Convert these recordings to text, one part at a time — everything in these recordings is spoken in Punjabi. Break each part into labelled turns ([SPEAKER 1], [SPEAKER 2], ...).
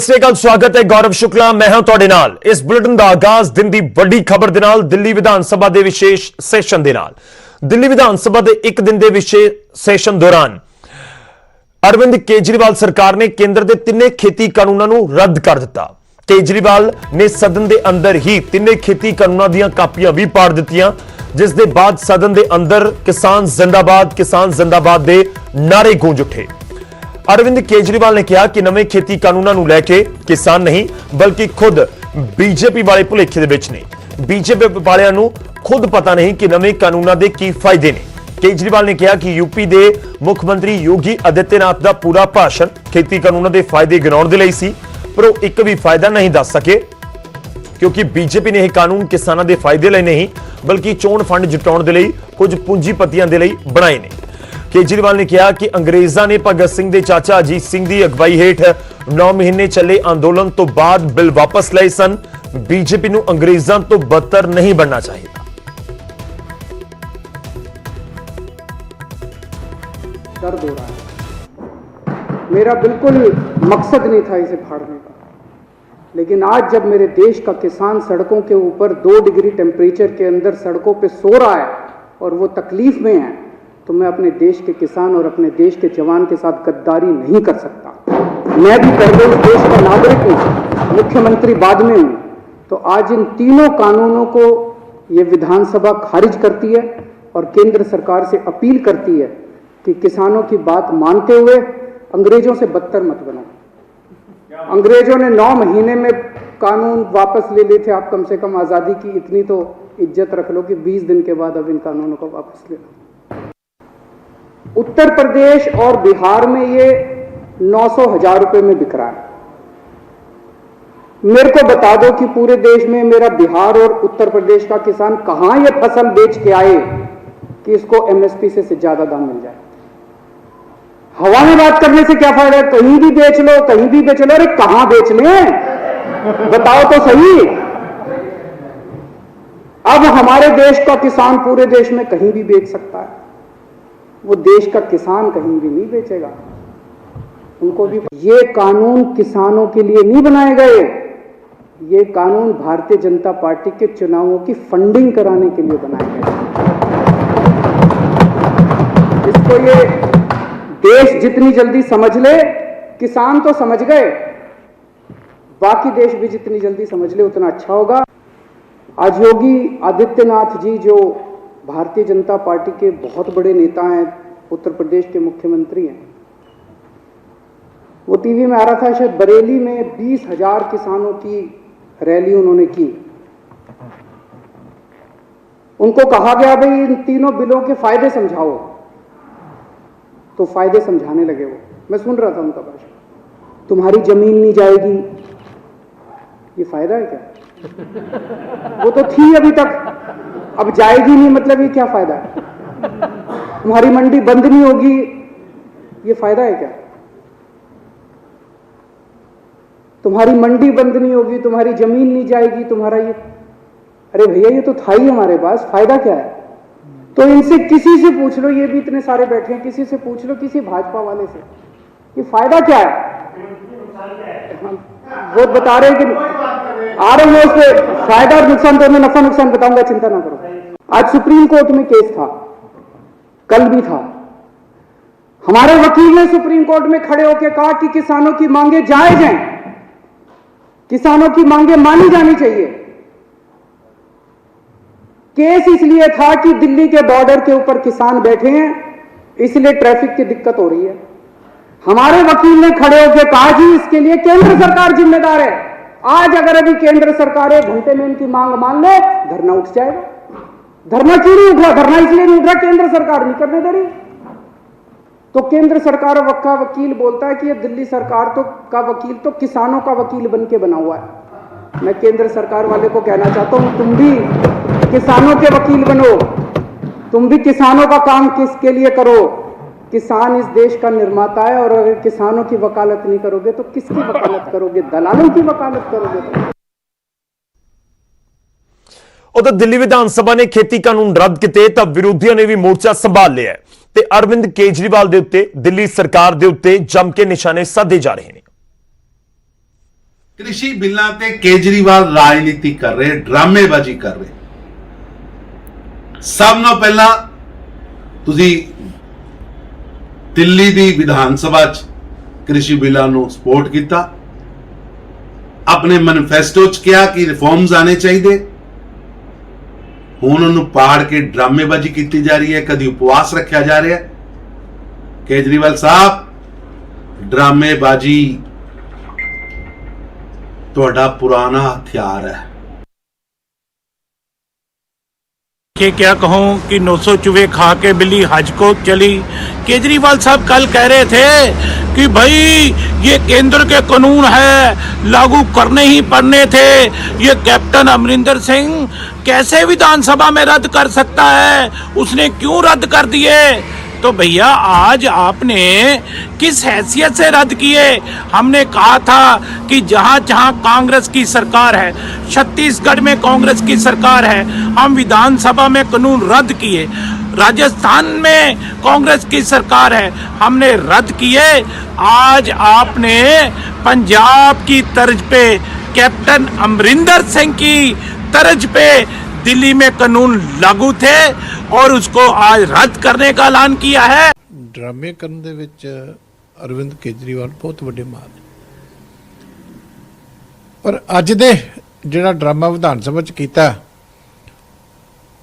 [SPEAKER 1] स्वागत है गौरव शुक्ला मैं हां तुहाडे नाल। इस बुलेटिन का आगाज दिन की बड़ी खबर दे नाल दिल्ली विधान सभा के विशेष सैशन दे नाल। दिल्ली विधान सभा के एक दिन के विशेष सैशन दौरान अरविंद केजरीवाल सरकार ने केंद्र के तिने खेती कानूनों को रद्द कर दिता। केजरीवाल ने सदन के अंदर ही तिने खेती कानूनों दी कापियां भी पाड़ दित्तियां, जिस दे बाद सदन के अंदर किसान जिंदाबाद के नारे गूंज उठे। अरविंद केजरीवाल ने कहा कि नवे खेती कानूनों को लैके किसान नहीं बल्कि खुद बीजेपी वाले भुलेखे दे विच ने। बीजेपी वालियां नूं खुद पता नहीं कि नवे कानूनों के की फायदे ने। केजरीवाल ने कहा कि यूपी के मुख्यमंत्री योगी आदित्यनाथ का पूरा भाषण खेती कानूनों के फायदे गिनाउण दे लई सी, पर वो एक भी फायदा नहीं दस सके क्योंकि बीजेपी ने यह कानून किसानों के फायदे लिए नहीं बल्कि चोण फंड जुटाउण दे लई कुछ पूंजीपतियों के लिए बनाए ने। केजरीवाल ने कहा कि अंग्रेजों ने भगत सिंह के चाचा अजीत सिंह की अगवाई हेठ 9 महीने चले आंदोलन तो बाद बिल वापस लए सन। बीजेपी को अंग्रेजों तो बदतर नहीं बनना चाहिए।
[SPEAKER 2] दर्द हो रहा है। मेरा बिल्कुल मकसद नहीं था इसे फाड़ने का, लेकिन आज जब मेरे देश का किसान सड़कों के ऊपर 2 डिग्री टेम्परेचर के अंदर सड़कों पे सो रहा है और वो तकलीफ में है, तो मैं अपने देश के किसान और अपने देश के जवान के साथ गद्दारी नहीं कर सकता। मैं भी पहले इस देश का नागरिक हूं, मुख्यमंत्री बाद में हूं। तो आज इन तीनों कानूनों को ये विधानसभा खारिज करती है और केंद्र सरकार से अपील करती है कि किसानों की बात मानते हुए अंग्रेजों से बदतर मत बनो। अंग्रेजों ने 9 महीने में कानून वापस ले लिए थे, आप कम से कम आजादी की इतनी तो इज्जत रख लो कि 20 दिन के बाद अब इन कानूनों को वापस ले लो। उत्तर प्रदेश और बिहार में ये 900,000 रुपए में बिक रहा है। मेरे को बता दो कि पूरे देश में मेरा बिहार और उत्तर प्रदेश का किसान कहां ये फसल बेच के आए कि इसको एमएसपी से ज्यादा दाम मिल जाए। हवा में बात करने से क्या फायदा है? कहीं भी बेच लो, कहीं भी बेच लो। अरे कहां बेच लें, बताओ तो सही। अब हमारे देश का किसान पूरे देश में कहीं भी बेच सकता है। वो देश का किसान कहीं भी नहीं बेचेगा। उनको भी ये कानून किसानों के लिए नहीं बनाए गए, ये कानून भारतीय जनता पार्टी के चुनावों की फंडिंग कराने के लिए बनाए गए। इसको ये देश जितनी जल्दी समझ ले, किसान तो समझ गए, बाकी देश भी जितनी जल्दी समझ ले उतना अच्छा होगा। आज योगी आदित्यनाथ जी जो भारतीय जनता पार्टी के बहुत बड़े नेता हैं, उत्तर प्रदेश के मुख्यमंत्री हैं, वो टीवी में आ रहा था, शायद बरेली में 20,000 किसानों की रैली उन्होंने की। उनको कहा गया भाई इन तीनों बिलों के फायदे समझाओ, तो फायदे समझाने लगे वो। मैं सुन रहा था उनका भाषण। तुम्हारी जमीन नहीं जाएगी, ये फायदा है क्या? वो तो थी अभी तक, अब जाएगी नहीं, मतलब ये क्या फायदा है? तुम्हारी मंडी बंद नहीं होगी, ये फायदा है क्या? तुम्हारी मंडी बंद नहीं होगी, तुम्हारी जमीन नहीं जाएगी, तुम्हारा ये, अरे भैया ये तो था ही हमारे पास, फायदा क्या है? तो इनसे किसी से पूछ लो, ये भी इतने सारे बैठे हैं, किसी से पूछ लो, किसी भाजपा वाले से, ये फायदा क्या है? वो बता रहे हैं कि आ रहे हैं उसके फायदा और नुकसान, तो मैं नफा नुकसान बताऊंगा, चिंता ना करो। आज सुप्रीम कोर्ट में केस था, कल भी था। हमारे वकील ने सुप्रीम कोर्ट में खड़े होकर कहा कि किसानों की मांगे जायज हैं, किसानों की मांगे मानी जानी चाहिए। केस इसलिए था कि दिल्ली के बॉर्डर के ऊपर किसान बैठे हैं, इसलिए ट्रैफिक की दिक्कत हो रही है। हमारे वकील ने खड़े होकर कहा जी इसके लिए केंद्र सरकार जिम्मेदार है। आज अगर अभी केंद्र सरकार 1 घंटे में इनकी मांग मान ले, धरना उठ जाएगा। धरना क्यों नहीं उठ रहा? धरना इसलिए नहीं उठ रहा, केंद्र सरकार नहीं करने दे रही। तो केंद्र सरकार का वकील बोलता है कि ये दिल्ली सरकार तो का वकील तो किसानों का वकील बन के बना हुआ है। मैं केंद्र सरकार वाले को कहना चाहता हूं, तुम भी किसानों के वकील बनो, तुम भी किसानों का काम किसके लिए करो। किसान इस देश का निर्माता है, और अगर किसानों की वकालत नहीं करोगे तो किसकी वकालत करोगे? दलालों की वकालत करोगे।
[SPEAKER 1] उधर दिल्ली विधानसभा ने खेती कानून रद्द किए तो विरोधियों ने भी मोर्चा संभाल लिया है। अरविंद केजरीवाल के उत्ते दिल्ली सरकार के उत्ते जम के निशाने साधे जा रहे हैं।
[SPEAKER 3] कृषि बिल्लां ते केजरीवाल राजनीति कर रहे, ड्रामेबाजी कर रहे। सब नालों पहला तुसी दिल्ली दी विधान सभा च कृषि बिल्लां नूं सपोर्ट किया, अपने मैनिफेस्टो च कहा कि रिफॉर्म्स आने चाहिए। हुण उन्होंने पाड़ के ड्रामेबाजी की जा रही है, कभी उपवास रखा जा रहा है। केजरीवाल साहब, ड्रामेबाजी तुहाडा पुराना हथियार है।
[SPEAKER 4] कि क्या कहूं कि 900 चूहे खा के बिल्ली हज को चली। केजरीवाल साहब कल कह रहे थे कि भाई ये केंद्र के कानून है, लागू करने ही पड़ने थे। ये कैप्टन अमरिंदर सिंह कैसे विधानसभा में रद्द कर सकता है, उसने क्यों रद्द कर दिए? तो भैया आज आपने किस हैसियत से रद्द किए? हमने कहा था कि जहां जहां कांग्रेस की सरकार है, छत्तीसगढ़ में कांग्रेस की सरकार है, हम विधानसभा में कानून रद्द किए। राजस्थान में कांग्रेस की सरकार है, हमने रद्द किए। आज आपने पंजाब की तर्ज पे, कैप्टन अमरिंदर सिंह की तर्ज पे दिल्ली में कानून लागू थे और उसको आज रद्द करने का ऐलान किया है।
[SPEAKER 5] ड्रामे ਕਰਨ ਦੇ ਵਿੱਚ ਅਰਵਿੰਦ ਕੇਜਰੀਵਾਲ ਬਹੁਤ ਵੱਡੇ ਮਾਨ ਨੇ, ਪਰ ਅੱਜ ਦੇ ਜਿਹੜਾ ਡਰਾਮਾ ਵਿਧਾਨ ਸਭਾ 'ਚ ਕੀਤਾ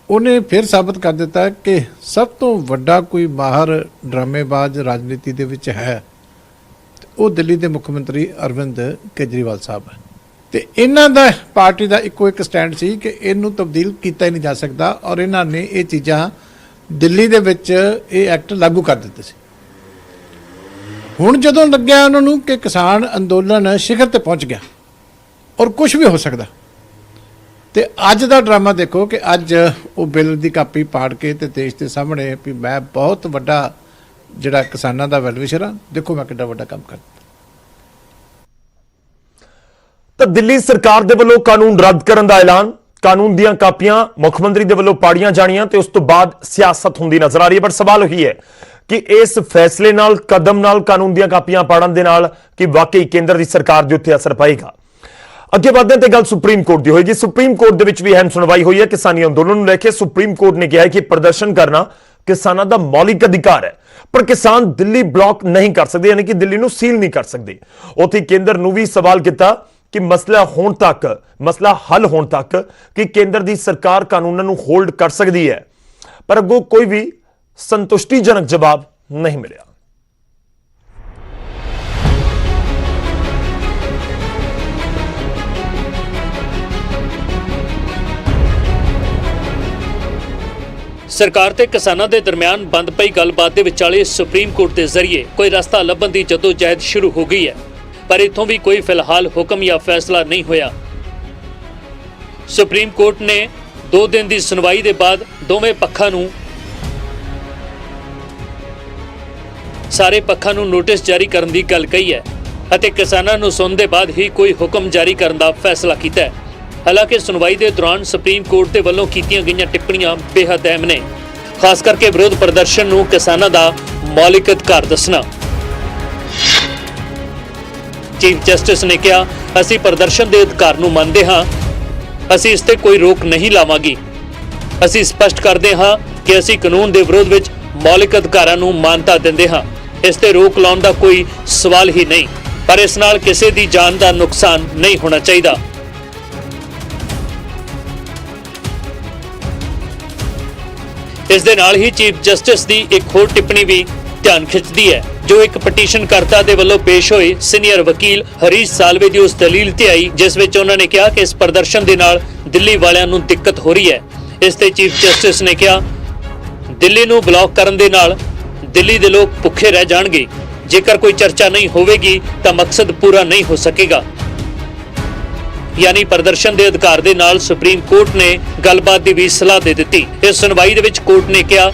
[SPEAKER 5] ਉਹਨੇ ਫਿਰ ਸਾਬਤ ਕਰ ਦਿੱਤਾ ਕਿ ਸਭ ਤੋਂ ਵੱਡਾ ਕੋਈ ਮਾਹਰ ਡਰਾਮੇਬਾਜ਼ ਰਾਜਨੀਤੀ ਦੇ ਵਿੱਚ ਹੈ ਉਹ ਦਿੱਲੀ ਦੇ ਮੁੱਖ ਮੰਤਰੀ ਅਰਵਿੰਦ ਕੇਜਰੀਵਾਲ ਸਾਹਿਬ ਹੈ। ਤੇ ਇਹਨਾਂ ਦਾ ਪਾਰਟੀ ਦਾ ਇੱਕੋ ਇੱਕ ਸਟੈਂਡ ਸੀ ਕਿ ਇਹਨੂੰ ਤਬਦੀਲ ਕੀਤਾ ਹੀ ਨਹੀਂ ਜਾ ਸਕਦਾ ਔਰ ਇਹਨਾਂ ਨੇ ਇਹ ਚੀਜ਼ਾਂ ਦਿੱਲੀ ਦੇ ਵਿੱਚ ਇਹ ਐਕਟ ਲਾਗੂ ਕਰ ਦਿੱਤੇ ਸੀ। ਹੁਣ ਜਦੋਂ ਲੱਗਿਆ ਉਹਨਾਂ ਨੂੰ ਕਿ ਕਿਸਾਨ ਅੰਦੋਲਨ ਸਿਖਰ ਤੇ ਪਹੁੰਚ ਗਿਆ ਔਰ ਕੁਝ ਵੀ ਹੋ ਸਕਦਾ, ਤੇ ਅੱਜ ਦਾ ਡਰਾਮਾ ਦੇਖੋ ਕਿ ਅੱਜ ਉਹ ਬਿੱਲ ਦੀ ਕਾਪੀ ਪਾੜ ਕੇ ਤੇ ਦੇਸ਼ ਦੇ ਸਾਹਮਣੇ ਵੀ ਮੈਂ ਬਹੁਤ ਵੱਡਾ ਜਿਹੜਾ ਕਿਸਾਨਾਂ ਦਾ ਵੈਲਵਿਸ਼ਰ ਆ, ਦੇਖੋ ਮੈਂ ਕਿੱਡਾ ਵੱਡਾ ਕੰਮ ਕਰਦਾ।
[SPEAKER 1] ਤਾਂ ਦਿੱਲੀ ਸਰਕਾਰ ਦੇ ਵੱਲੋਂ ਕਾਨੂੰਨ ਰੱਦ ਕਰਨ ਦਾ ਐਲਾਨ, ਕਾਨੂੰਨ ਦੀਆਂ ਕਾਪੀਆਂ ਮੁੱਖ ਮੰਤਰੀ ਦੇ ਵੱਲੋਂ ਪਾੜੀਆਂ ਜਾਣੀਆਂ ਤੇ ਉਸ ਤੋਂ ਬਾਅਦ ਸਿਆਸਤ ਹੁੰਦੀ ਨਜ਼ਰ ਆ ਰਹੀ ਹੈ। ਪਰ ਸਵਾਲ ਉਹੀ ਹੈ ਕਿ ਇਸ ਫੈਸਲੇ ਨਾਲ, ਕਦਮ ਨਾਲ, ਕਾਨੂੰਨ ਦੀਆਂ ਕਾਪੀਆਂ ਪਾੜਨ ਦੇ ਨਾਲ ਕਿ ਵਾਕਈ ਕੇਂਦਰ ਦੀ ਸਰਕਾਰ ਦੇ ਉੱਤੇ ਅਸਰ ਪਏਗਾ। ਅੱਗੇ ਵਧਦੇ ਤੇ ਗੱਲ ਸੁਪਰੀਮ ਕੋਰਟ ਦੀ ਹੋਏਗੀ। ਸੁਪਰੀਮ ਕੋਰਟ ਦੇ ਵਿੱਚ ਵੀ ਅਹਿਮ ਸੁਣਵਾਈ ਹੋਈ ਹੈ ਕਿਸਾਨੀ ਅੰਦੋਲਨ ਨੂੰ ਲੈ ਕੇ। ਸੁਪਰੀਮ ਕੋਰਟ ਨੇ ਕਿਹਾ ਹੈ ਕਿ ਪ੍ਰਦਰਸ਼ਨ ਕਰਨਾ ਕਿਸਾਨਾਂ ਦਾ ਮੌਲਿਕ ਅਧਿਕਾਰ ਹੈ, ਪਰ ਕਿਸਾਨ ਦਿੱਲੀ ਬਲੌਕ ਨਹੀਂ ਕਰ ਸਕਦੇ, ਯਾਨੀ ਕਿ ਦਿੱਲੀ ਨੂੰ ਸੀਲ ਨਹੀਂ ਕਰ ਸਕਦੇ। ਉੱਥੇ ਕੇਂਦਰ ਨੂੰ ਵੀ ਸਵਾਲ ਕੀਤਾ ਕਿ ਮਸਲਾ ਹੱਲ ਹੋਣ ਤੱਕ ਕਿ ਕੇਂਦਰ ਦੀ ਸਰਕਾਰ ਕਾਨੂੰਨਾਂ ਨੂੰ ਹੋਲਡ ਕਰ ਸਕਦੀ ਹੈ, ਪਰ ਅੱਗੋਂ ਕੋਈ ਵੀ ਸੰਤੁਸ਼ਟੀਜਨਕ ਜਵਾਬ ਨਹੀਂ ਮਿਲਿਆ।
[SPEAKER 6] ਸਰਕਾਰ ਤੇ ਕਿਸਾਨਾਂ ਦੇ ਦਰਮਿਆਨ ਬੰਦ ਪਈ ਗੱਲਬਾਤ ਦੇ ਵਿਚਾਲੇ ਸੁਪਰੀਮ ਕੋਰਟ ਦੇ ਜ਼ਰੀਏ ਕੋਈ ਰਸਤਾ ਲੱਭਣ ਦੀ ਜਦੋਜਹਿਦ ਸ਼ੁਰੂ ਹੋ ਗਈ ਹੈ, ਪਰ ਇਥੋਂ ਵੀ ਕੋਈ ਫਿਲਹਾਲ ਹੁਕਮ ਜਾਂ ਫੈਸਲਾ ਨਹੀਂ ਹੋਇਆ। ਸੁਪਰੀਮ ਕੋਰਟ ਨੇ 2 ਦਿਨ ਦੀ ਸੁਣਵਾਈ ਦੇ ਬਾਅਦ ਦੋਵੇਂ ਪੱਖਾਂ ਨੂੰ ਨੋਟਿਸ ਜਾਰੀ ਕਰਨ ਦੀ ਗੱਲ ਕਹੀ ਹੈ ਅਤੇ ਕਿਸਾਨਾਂ ਨੂੰ ਸੁਣਨ ਦੇ ਬਾਅਦ ਹੀ ਕੋਈ ਹੁਕਮ ਜਾਰੀ ਕਰਨ ਦਾ ਫੈਸਲਾ ਕੀਤਾ ਹੈ। ਹਾਲਾਂਕਿ ਸੁਣਵਾਈ ਦੇ ਦੌਰਾਨ ਸੁਪਰੀਮ ਕੋਰਟ ਦੇ ਵੱਲੋਂ ਕੀਤੀਆਂ ਗਈਆਂ ਟਿੱਪਣੀਆਂ ਬੇਹੱਦ ਅਹਿਮ ਨੇ, ਖਾਸ ਕਰਕੇ ਵਿਰੋਧ ਪ੍ਰਦਰਸ਼ਨ ਨੂੰ ਕਿਸਾਨਾਂ ਦਾ ਮੌਲਿਕ ਅਧਿਕਾਰ ਦੱਸਣਾ। ਚੀਫ ਜਸਟਿਸ ਨੇ ਕਿਹਾ, ਅਸੀਂ ਪ੍ਰਦਰਸ਼ਨ ਦੇ ਅਧਿਕਾਰ ਨੂੰ ਮੰਨਦੇ ਹਾਂ, ਅਸੀਂ ਇਸ ਤੇ ਕੋਈ ਰੋਕ ਨਹੀਂ ਲਾਵਾਂਗੇ। ਅਸੀਂ ਸਪਸ਼ਟ ਕਰਦੇ ਹਾਂ ਕਿ ਅਸੀਂ ਕਾਨੂੰਨ ਦੇ ਵਿਰੋਧ ਵਿੱਚ ਮੌਲਿਕ ਅਧਿਕਾਰਾਂ ਨੂੰ ਮਾਨਤਾ ਦਿੰਦੇ ਹਾਂ। ਇਸ ਤੇ ਰੋਕ ਲਾਉਣ ਦਾ ਕੋਈ ਸਵਾਲ ਹੀ ਨਹੀਂ, ਪਰ ਇਸ ਨਾਲ ਕਿਸੇ ਦੀ ਜਾਨ ਦਾ ਨੁਕਸਾਨ ਨਹੀਂ ਹੋਣਾ ਚਾਹੀਦਾ। ਇਸ ਦੇ ਨਾਲ ਹੀ ਚੀਫ ਜਸਟਿਸ ਦੀ ਇੱਕ ਹੋਰ ਟਿੱਪਣੀ ਵੀ ਧਿਆਨ ਖਿੱਚਦੀ ਹੈ, ਜੋ ਇੱਕ ਪਟੀਸ਼ਨ ਕਰਤਾ ਦੇ ਵੱਲੋਂ ਪੇਸ਼ ਹੋਏ ਸੀਨੀਅਰ ਵਕੀਲ ਹਰੀਸ਼ ਸਾਲਵੇ ਦੀ ਉਸ ਦਲੀਲ ਤੇ ਆਈ, ਜਿਸ ਵਿੱਚ ਉਹਨਾਂ ਨੇ ਕਿਹਾ ਕਿ ਇਸ ਪ੍ਰਦਰਸ਼ਨ ਦੇ ਨਾਲ ਦਿੱਲੀ ਵਾਲਿਆਂ ਨੂੰ ਦਿੱਕਤ ਹੋ ਰਹੀ ਹੈ। ਇਸ ਤੇ ਚੀਫ ਜਸਟਿਸ ਨੇ ਕਿਹਾ, ਦਿੱਲੀ ਨੂੰ ਬਲੌਕ ਕਰਨ ਦੇ ਨਾਲ ਦਿੱਲੀ ਦੇ ਲੋਕ ਭੁੱਖੇ ਰਹਿ ਜਾਣਗੇ। ਜੇਕਰ ਕੋਈ ਚਰਚਾ ਨਹੀਂ ਹੋਵੇਗੀ ਤਾਂ ਮਕਸਦ ਪੂਰਾ ਨਹੀਂ ਹੋ ਸਕੇਗਾ। ਯਾਨੀ ਪ੍ਰਦਰਸ਼ਨ ਦੇ ਅਧਿਕਾਰ ਦੇ ਨਾਲ ਸੁਪਰੀਮ ਕੋਰਟ ਨੇ ਗੱਲਬਾਤ ਦੀ ਵੀ ਸਲਾਹ ਦੇ ਦਿੱਤੀ। ਇਸ ਸੁਣਵਾਈ ਦੇ ਵਿੱਚ ਕੋਰਟ ਨੇ ਕਿਹਾ,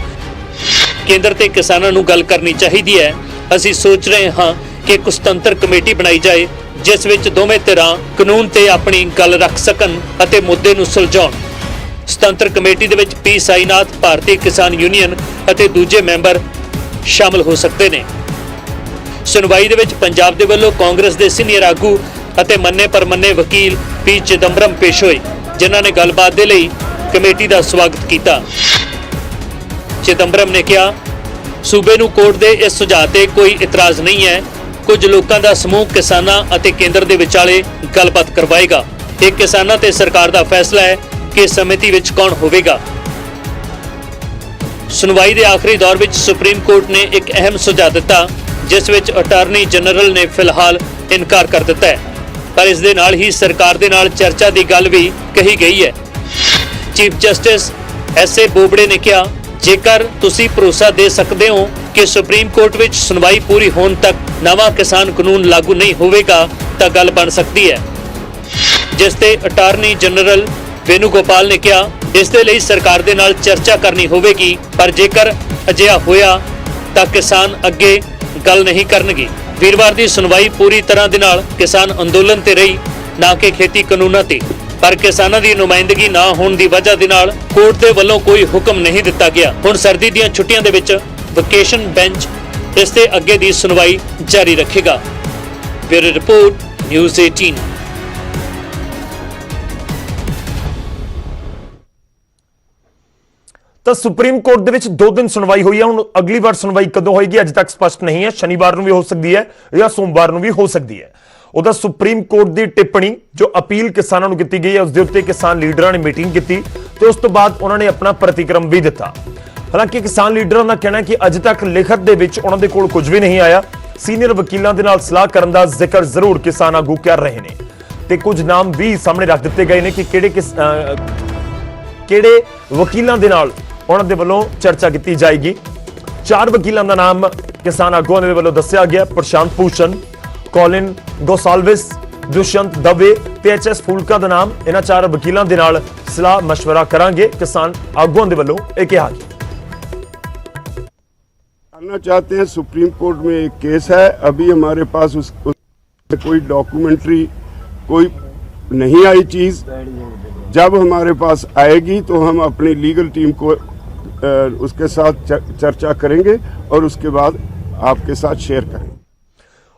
[SPEAKER 6] ਕੇਂਦਰ ਤੇ ਕਿਸਾਨਾਂ ਨੂੰ ਗੱਲ ਕਰਨੀ ਚਾਹੀਦੀ ਹੈ। ਅਸੀਂ ਸੋਚ ਰਹੇ ਹਾਂ ਕਿ ਇੱਕ ਸੁਤੰਤਰ ਕਮੇਟੀ ਬਣਾਈ ਜਾਏ, ਜਿਸ ਵਿੱਚ ਦੋਵੇਂ ਧਿਰਾਂ ਕਾਨੂੰਨ ਤੇ ਆਪਣੀ ਗੱਲ ਰੱਖ ਸਕਣ ਅਤੇ ਮੁੱਦੇ ਨੂੰ ਸੁਲਝਾਉਣ। ਸੁਤੰਤਰ ਕਮੇਟੀ ਦੇ ਵਿੱਚ ਪੀ ਸਾਈਨਾਥ, ਭਾਰਤੀ ਕਿਸਾਨ ਯੂਨੀਅਨ ਅਤੇ ਦੂਜੇ ਮੈਂਬਰ ਸ਼ਾਮਲ ਹੋ ਸਕਦੇ ਨੇ। ਸੁਣਵਾਈ ਦੇ ਵਿੱਚ ਪੰਜਾਬ ਦੇ ਵੱਲੋਂ ਕਾਂਗਰਸ ਦੇ ਸੀਨੀਅਰ ਆਗੂ ਅਤੇ ਮੰਨੇ ਪਰਮੰਨੇ ਵਕੀਲ ਪੀ ਚਿਦੰਬਰਮ ਪੇਸ਼ ਹੋਏ, ਜਿਨ੍ਹਾਂ ਨੇ ਗੱਲਬਾਤ ਦੇ ਲਈ ਕਮੇਟੀ ਦਾ ਸਵਾਗਤ ਕੀਤਾ। ਚਿਦੰਬਰਮ ਨੇ ਕਿਹਾ, ਸੂਬੇ ਨੂੰ ਕੋਰਟ ਦੇ ਇਸ ਸੁਝਾਅ ਤੇ ਕੋਈ ਇਤਰਾਜ਼ ਨਹੀਂ ਹੈ। ਕੁਝ ਲੋਕਾਂ ਦਾ ਸਮੂਹ ਕਿਸਾਨਾਂ ਅਤੇ ਕੇਂਦਰ ਦੇ ਵਿਚਾਲੇ ਗੱਲਬਾਤ ਕਰਵਾਏਗਾ। ਇਹ ਕਿਸਾਨਾਂ ਤੇ ਸਰਕਾਰ ਦਾ ਫੈਸਲਾ ਹੈ ਕਿ ਸਮਿਤੀ ਵਿੱਚ ਕੌਣ ਹੋਵੇਗਾ। ਸੁਣਵਾਈ ਦੇ ਆਖਰੀ ਦੌਰ ਵਿੱਚ ਸੁਪਰੀਮ ਕੋਰਟ ਨੇ ਇੱਕ ਅਹਿਮ ਸੁਝਾਅ ਦਿੱਤਾ, ਜਿਸ ਵਿੱਚ ਅਟਾਰਨੀ ਜਨਰਲ ਨੇ ਫਿਲਹਾਲ ਇਨਕਾਰ ਕਰ ਦਿੱਤਾ ਹੈ, ਪਰ ਇਸ ਦੇ ਨਾਲ ਹੀ ਸਰਕਾਰ ਦੇ ਨਾਲ ਚਰਚਾ ਦੀ ਗੱਲ ਵੀ ਕਹੀ ਗਈ ਹੈ। Chief justice ਐਸ.ਏ. ਬੋਬੜੇ ਨੇ ਕਿਹਾ, ਜੇਕਰ ਤੁਸੀਂ ਭਰੋਸਾ ਦੇ ਸਕਦੇ ਹੋ ਕਿ ਸੁਪਰੀਮ ਕੋਰਟ ਵਿੱਚ ਸੁਣਵਾਈ ਪੂਰੀ ਹੋਣ ਤੱਕ ਨਵਾਂ ਕਿਸਾਨ ਕਾਨੂੰਨ ਲਾਗੂ ਨਹੀਂ ਹੋਵੇਗਾ ਤਾਂ ਗੱਲ ਬਣ ਸਕਦੀ ਹੈ, ਜਿਸ ਤੇ ਅਟਾਰਨੀ ਜਨਰਲ ਵੇਨੂਗੋਪਾਲ ਨੇ ਕਿਹਾ, ਇਸ ਦੇ ਲਈ ਸਰਕਾਰ ਦੇ ਨਾਲ ਚਰਚਾ ਕਰਨੀ ਹੋਵੇਗੀ, ਪਰ ਜੇਕਰ ਅਜਿਹਾ ਹੋਇਆ ਤਾਂ ਕਿਸਾਨ ਅੱਗੇ ਗੱਲ ਨਹੀਂ ਕਰਨਗੇ। ਵੀਰਵਾਰ ਦੀ ਸੁਣਵਾਈ ਪੂਰੀ ਤਰ੍ਹਾਂ ਦੇ ਨਾਲ ਕਿਸਾਨ ਅੰਦੋਲਨ ਤੇ ਰਹੀ, ਨਾ ਕਿ ਖੇਤੀ ਕਾਨੂੰਨਾਂ ਤੇ, ਪਰ ਕਿਸਾਨਾਂ ਦੀ ਨੁਮਾਇੰਦਗੀ ਨਾ ਹੋਣ ਦੀ ਵਜ੍ਹਾ ਦੇ ਨਾਲ ਕੋਰਟ ਦੇ ਵੱਲੋਂ ਕੋਈ ਹੁਕਮ ਨਹੀਂ ਦਿੱਤਾ ਗਿਆ। ਹੁਣ ਸਰਦੀ ਦੀਆਂ ਛੁੱਟੀਆਂ ਦੇ ਵਿੱਚ ਵਕੇਸ਼ਨ ਬੈਂਚ ਇਸ ਤੇ ਅੱਗੇ ਦੀ ਸੁਣਵਾਈ ਜਾਰੀ ਰੱਖੇਗਾ। Bureau report, news 18।
[SPEAKER 1] ਤਾਂ ਸੁਪਰੀਮ ਕੋਰਟ ਦੇ ਵਿੱਚ 2 ਦਿਨ ਸੁਣਵਾਈ ਹੋਈ ਹੈ। ਹੁਣ ਅਗਲੀ ਵਾਰ ਸੁਣਵਾਈ ਕਦੋਂ ਹੋਏਗੀ ਅਜੇ ਤੱਕ ਸਪਸ਼ਟ ਨਹੀਂ ਹੈ। ਸ਼ਨੀਵਾਰ ਨੂੰ ਵੀ ਹੋ ਸਕਦੀ ਹੈ ਜਾਂ ਸੋਮਵਾਰ ਨੂੰ ਵੀ ਹੋ ਸਕਦੀ ਹੈ। ਉਹਦਾ ਸੁਪਰੀਮ ਕੋਰਟ ਦੀ ਟਿੱਪਣੀ ਜੋ ਅਪੀਲ ਕਿਸਾਨਾਂ ਨੂੰ ਕੀਤੀ ਗਈ ਹੈ, ਉਸ ਦੇ ਉੱਤੇ ਕਿਸਾਨ ਲੀਡਰਾਂ ਨੇ ਮੀਟਿੰਗ ਕੀਤੀ ਤੇ ਉਸ ਤੋਂ ਬਾਅਦ ਉਹਨਾਂ ਨੇ ਆਪਣਾ ਪ੍ਰਤੀਕਰਮ ਵੀ ਦਿੱਤਾ। ਹਾਲਾਂਕਿ ਕਿਸਾਨ ਲੀਡਰਾਂ ਦਾ ਕਹਿਣਾ ਹੈ ਕਿ ਅਜੇ ਤੱਕ ਲਿਖਤ ਦੇ ਵਿੱਚ ਉਹਨਾਂ ਦੇ ਕੋਲ ਕੁਝ ਵੀ ਨਹੀਂ ਆਇਆ। ਸੀਨੀਅਰ ਵਕੀਲਾਂ ਦੇ ਨਾਲ ਸਲਾਹ ਕਰਨ ਦਾ ਜ਼ਿਕਰ ਜ਼ਰੂਰ ਕਿਸਾਨ ਆਗੂ ਕਰ ਰਹੇ ਨੇ ਤੇ ਕੁਝ ਨਾਮ ਵੀ ਸਾਹਮਣੇ ਰੱਖ ਦਿੱਤੇ ਗਏ ਨੇ ਕਿ ਕਿਹੜੇ ਵਕੀਲਾਂ ਦੇ ਨਾਲ ਉਹਨਾਂ ਦੇ ਵੱਲੋਂ ਚਰਚਾ ਕੀਤੀ ਜਾਏਗੀ। 4 ਵਕੀਲਾਂ ਦਾ ਨਾਮ ਕਿਸਾਨ ਆਗੂਆਂ ਦੇ ਵੱਲੋਂ ਦੱਸਿਆ ਗਿਆ। ਪ੍ਰਸ਼ਾਂਤ ਭੂਸ਼ਣ, ਕੋਲਿਨ ਗੋਸਾਲਵਿਸ, ਦੁਸ਼ਯੰਤ ਦਵੇ ਤੇ ਐਚ.ਐਸ. ਫੂਲਕਾ ਦਾ ਨਾਮ। ਇਹਨਾਂ 4 ਵਕੀਲਾਂ ਦੇ ਨਾਲ ਸਲਾਹ ਮਸ਼ਵਰਾ ਕਰਾਂਗੇ, ਕਿਸਾਨ ਆਗੂਆਂ ਦੇ ਵੱਲੋਂ ਇਹ ਕਿਹਾ ਗਿਆ।
[SPEAKER 7] जानना चाहते हैं, सुप्रीम कोर्ट में एक केस है, अभी हमारे पास उस कोई डॉक्यूमेंट्री कोई नहीं आई चीज़। जब हमारे पास आएगी तो हम अपनी लीगल टीम को उसके साथ चर्चा करेंगे और उसके बाद आपके साथ शेयर करेंगे।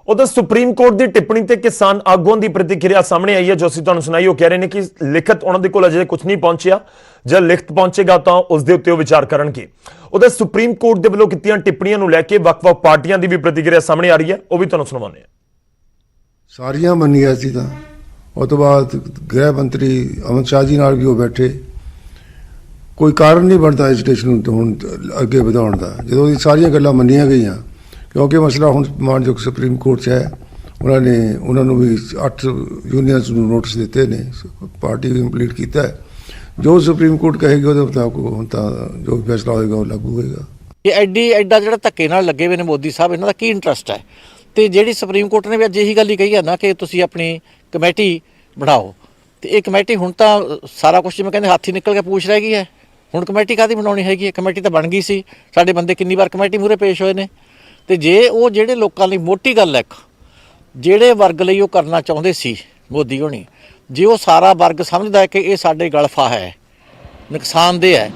[SPEAKER 1] उधर सुप्रीम कोर्ट की टिप्पणी ते किसान आगुआं की प्रतिक्रिया सामने आई है, जो ਅਸੀਂ ਤੁਹਾਨੂੰ ਸੁਣਾਈ। ਉਹ ਕਹਿ ਰਹੇ ਨੇ ਕਿ ਲਿਖਤ ਉਹਨਾਂ ਦੇ ਕੋਲ ਅਜੇ ਕੁਝ ਨਹੀਂ ਪਹੁੰਚਿਆ, ਜਦ ਲਿਖਤ ਪਹੁੰਚੇਗਾ ਤਾਂ ਉਸ ਦੇ ਉੱਤੇ ਉਹ ਵਿਚਾਰ ਕਰਨਗੇ। ਉਧਰ ਸੁਪਰੀਮ ਕੋਰਟ ਦੇ ਵੱਲੋਂ ਕੀਤੀਆਂ ਟਿੱਪਣੀਆਂ ਨੂੰ ਲੈ ਕੇ ਵੱਖ-ਵੱਖ ਪਾਰਟੀਆਂ ਦੀ ਵੀ ਪ੍ਰਤੀਕਿਰਿਆ ਸਾਹਮਣੇ ਆ ਰਹੀ ਹੈ, ਉਹ ਵੀ ਤੁਹਾਨੂੰ ਸੁਣਾਉਂਦੇ ਹਾਂ।
[SPEAKER 8] ਸਾਰੀਆਂ ਮੰਨੀਆਂ ਸੀ ਤਾਂ ਉਹ ਤੋਂ ਬਾਅਦ ਗ੍ਰਹਿ ਮੰਤਰੀ ਅਮਿਤ ਸ਼ਾਹ ਜੀ ਨਾਲ ਵੀ ਉਹ ਬੈਠੇ। ਕੋਈ ਕਾਰਨ ਨਹੀਂ ਬਣਦਾ ਐਜੀਟੇਸ਼ਨ ਨੂੰ ਹੁਣ ਅੱਗੇ ਵਧਾਉਣ ਦਾ, ਜਦੋਂ ਇਹ ਸਾਰੀਆਂ ਗੱਲਾਂ ਮੰਨੀਆਂ ਗਈਆਂ। ਕਿਉਂਕਿ ਮਸਲਾ ਹੁਣ ਮਾਨਯੋਗ ਸੁਪਰੀਮ ਕੋਰਟ 'ਚ ਹੈ। ਉਹਨਾਂ ਨੂੰ ਵੀ 8 ਯੂਨੀਅਨਸ ਨੂੰ ਨੋਟਿਸ ਦਿੱਤੇ ਨੇ, ਪਾਰਟੀ ਵੀ ਕੰਪਲੀਟ ਕੀਤਾ ਹੈ। ਜੋ ਸੁਪਰੀਮ ਕੋਰਟ ਕਹੇਗੀ ਉਹਦੇ ਮੁਤਾਬਕ ਹੁਣ ਤਾਂ ਜੋ ਫੈਸਲਾ ਹੋਏਗਾ ਉਹ ਲਾਗੂ ਹੋਏਗਾ।
[SPEAKER 9] ਇਹ ਐਡਾ ਜਿਹੜਾ ਧੱਕੇ ਨਾਲ ਲੱਗੇ ਹੋਏ ਨੇ ਮੋਦੀ ਸਾਹਿਬ, ਇਹਨਾਂ ਦਾ ਕੀ ਇੰਟਰਸਟ ਹੈ? ਤੇ ਜਿਹੜੀ ਸੁਪਰੀਮ ਕੋਰਟ ਨੇ ਵੀ ਅੱਜ ਇਹੀ ਗੱਲ ਹੀ ਕਹੀ ਹੈ ਨਾ ਕਿ ਤੁਸੀਂ ਆਪਣੀ ਕਮੇਟੀ ਬਣਾਓ, ਤੇ ਇਹ ਕਮੇਟੀ ਹੁਣ ਤਾਂ ਸਾਰਾ ਕੁਝ ਜਿਵੇਂ ਕਹਿੰਦੇ ਹੱਥ ਹੀ ਨਿਕਲ ਕੇ ਪੂਛ ਰਹਿ ਗਈ ਹੈ। ਹੁਣ ਕਮੇਟੀ ਕਾਹਦੀ ਬਣਾਉਣੀ ਹੈਗੀ ਹੈ? ਕਮੇਟੀ ਤਾਂ ਬਣ ਗਈ ਸੀ, ਸਾਡੇ ਬੰਦੇ ਕਿੰਨੀ ਵਾਰ ਕਮੇਟੀ ਮੂਹਰੇ ਪੇਸ਼ ਹੋਏ ਨੇ। ਤੇ ਜੇ ਉਹ ਜਿਹੜੇ ਲੋਕਾਂ ਲਈ ਮੋਟੀ ਗੱਲ ਹੈ, ਇੱਕ ਜਿਹੜੇ ਵਰਗ ਲਈ ਉਹ ਕਰਨਾ ਚਾਹੁੰਦੇ ਸੀ ਮੋਦੀ ਹੋਣੀ, ਜੇ ਉਹ ਸਾਰਾ ਵਰਗ ਸਮਝਦਾ ਹੈ ਕਿ ਇਹ ਸਾਡੇ ਗਲਫਾ ਹੈ, ਨੁਕਸਾਨਦੇਹ ਹੈ,